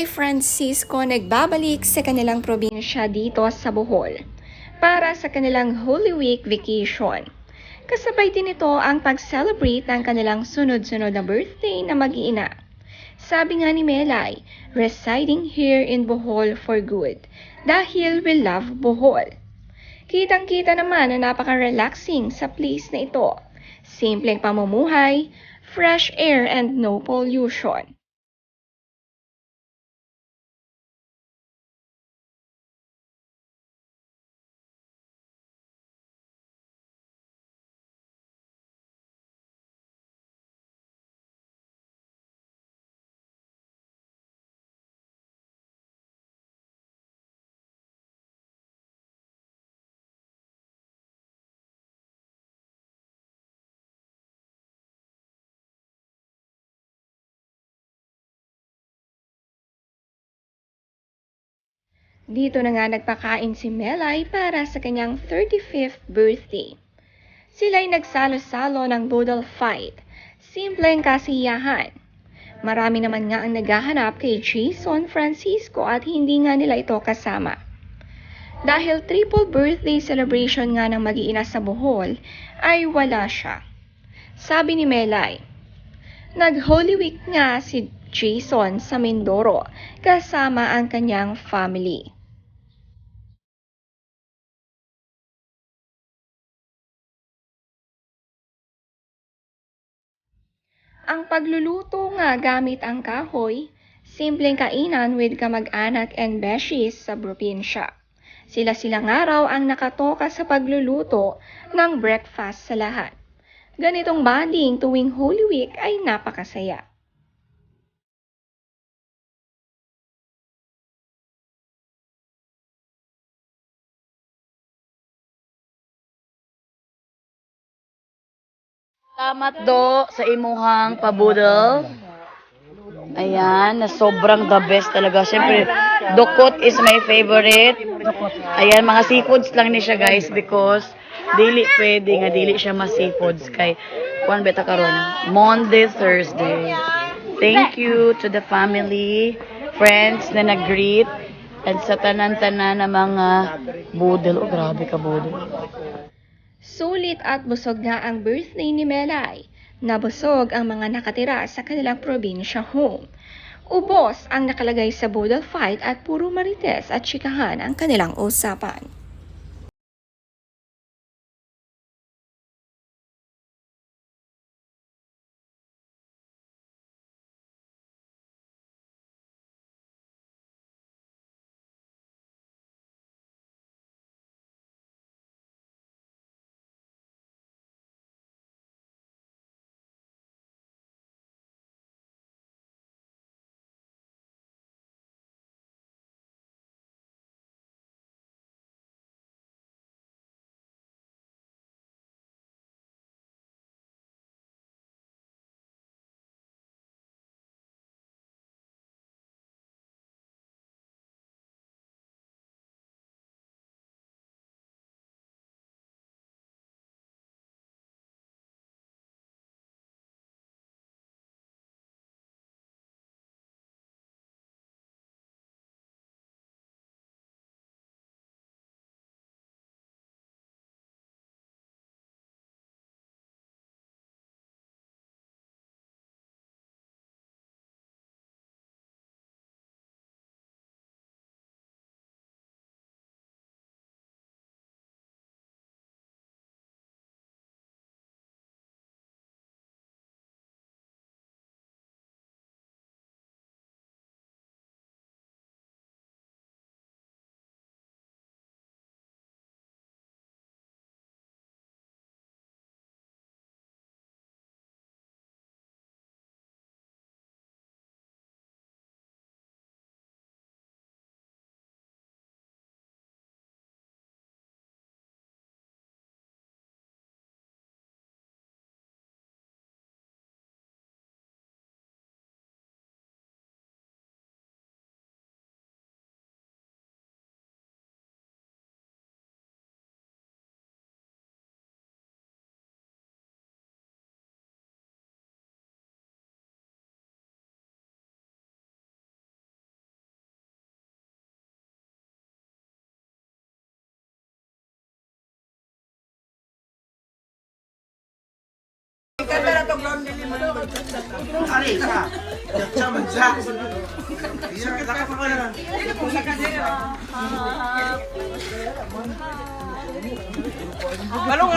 Melay Francisco nagbabalik sa kanilang probinsya dito sa Bohol para sa kanilang Holy Week vacation. Kasabay din ito ang pag-celebrate ng kanilang sunod-sunod na birthday na mag-iina. Sabi nga ni Melay, residing here in Bohol for good dahil we love Bohol. Kitang-kita naman na napaka-relaxing sa place na ito. Simpleng pamumuhay, fresh air and no pollution. Dito na nga nagpakain si Melay para sa kanyang 35th birthday. Sila'y nagsalo-salo ng boodle fight, simpleng kasiyahan. Marami naman nga ang naghahanap kay Jason Francisco at hindi nga nila ito kasama. Dahil triple birthday celebration nga ng mag-iina sa Bohol, ay wala siya. Sabi ni Melay, nag-Holy Week nga si Jason sa Mindoro kasama ang kanyang family. Ang pagluluto nga gamit ang kahoy, simpleng kainan with kamag-anak and beshies sa probinsya. Sila nga raw ang nakatoka sa pagluluto ng breakfast sa lahat. Ganitong bonding tuwing Holy Week ay napakasaya. Salamat do sa imuhang pabudol. Ayan, na sobrang the best talaga. Siyempre, dukot is my favorite. Ayan, mga seafoods lang ni siya guys because dili pwede nga dili siya mas seafoods kay kuan beta karon Monday, Thursday. Thank you to the family, friends na nag-greet and sa tanan-tanan na mga budol. Oh, grabe ka budol. Sulit at busog nga ang birthday ni Melay. Nabusog ang mga nakatira sa kanilang probinsya home. Ubos ang nakalagay sa boodle fight at puro marites at chikahan ang kanilang usapan.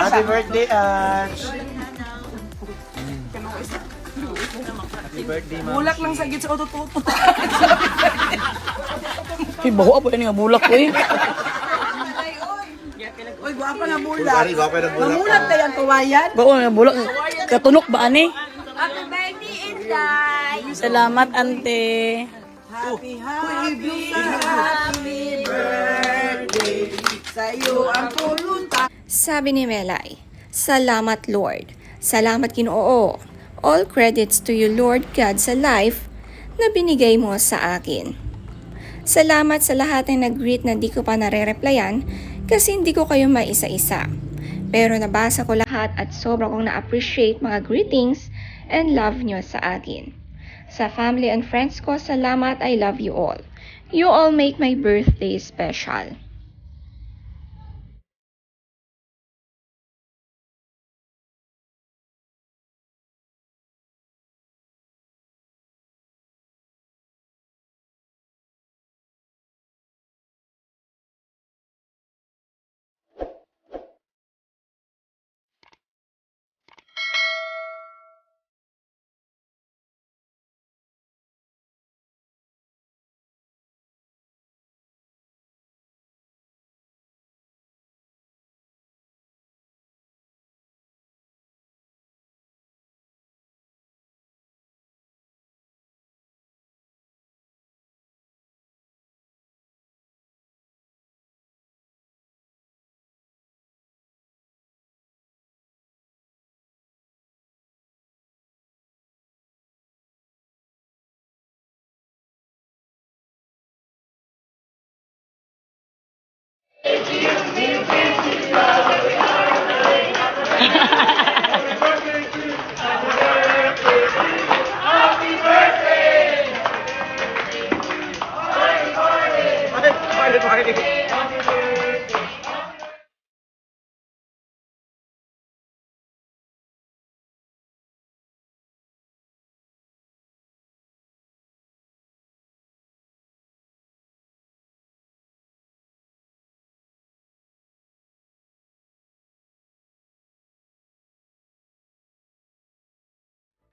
Happy birthday, Ange. Happy birthday, Ma'am. Bulak lang sa gitsa utot-utot. Ay, bawa po yan nga bulak ko eh. Uy, guwapa nga bulak. Pari, gwapo na bulak. Mamulat na yan, kawayan. Bawa nga bulak. Katunok ba, ani? Happy birthday, Inday! Salamat, ante. Happy birthday sa'yo ang pulutan. Sabi ni Melay, "Salamat Lord. Salamat Ginoo. All credits to you Lord God sa life na binigay mo sa akin. Salamat sa lahat ng nag-greet na di ko pa nare-replyan kasi hindi ko kayo maisa-isa. Pero nabasa ko lahat at sobra kong na-appreciate mga greetings and love nyo sa akin. Sa family and friends ko, salamat, I love you all. You all make my birthday special." Party, party.